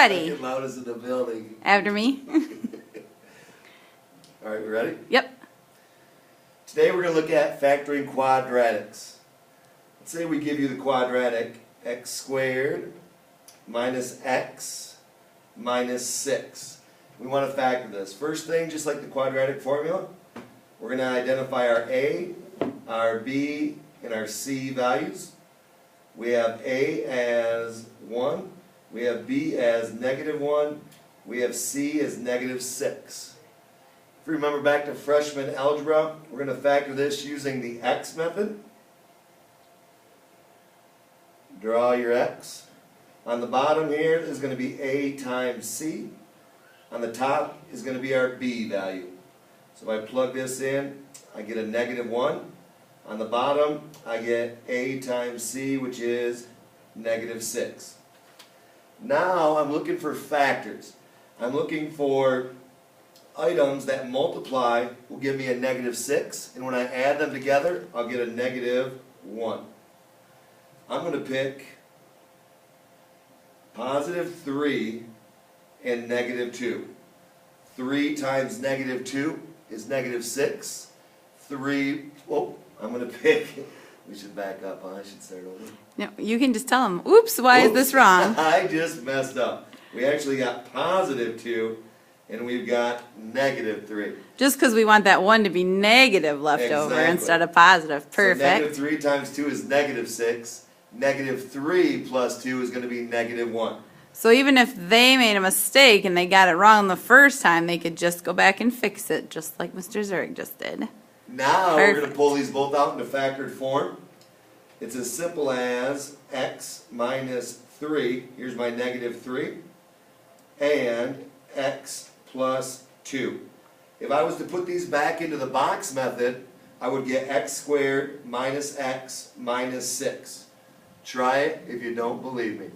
ready. Second loudest in the building. After me? All right, we ready? Yep. Today we're going to look at factoring quadratics. Let's say we give you the quadratic x squared minus x minus 6. We want to factor this. First thing, just like the quadratic formula, we're going to identify our a, our b, and our c values. We have a as 1, we have b as -1, we have c as -6. If you remember back to freshman algebra, we're going to factor this using the x method. Draw your x. On the bottom here is going to be a times c. On the top is going to be our b value. So if I plug this in, I get a -1. On the bottom, I get a times c, which is -6. Now I'm looking for factors. I'm looking for items that multiply will give me a -6, and when I add them together, I'll get a -1. I'm going to pick +3 and -2. 3 times -2 is -6. 3, oh, I'm going to pick, we should back up, huh? I should start over. No, you can just tell them, oops, why is this wrong? I just messed up. We actually got +2 and we've got -3. Just because we want that one to be negative left over Exactly. instead of positive. Perfect. So -3 times 2 is -6. -3 plus 2 is going to be -1. So even if they made a mistake and they got it wrong the first time, they could just go back and fix it, just like Mr. Zurich just did. Now we're going to Perfect. pull these both out into factored form. It's as simple as x minus 3, here's my -3, and x plus 2. If I was to put these back into the box method, I would get x squared minus x minus 6. Try it if you don't believe me.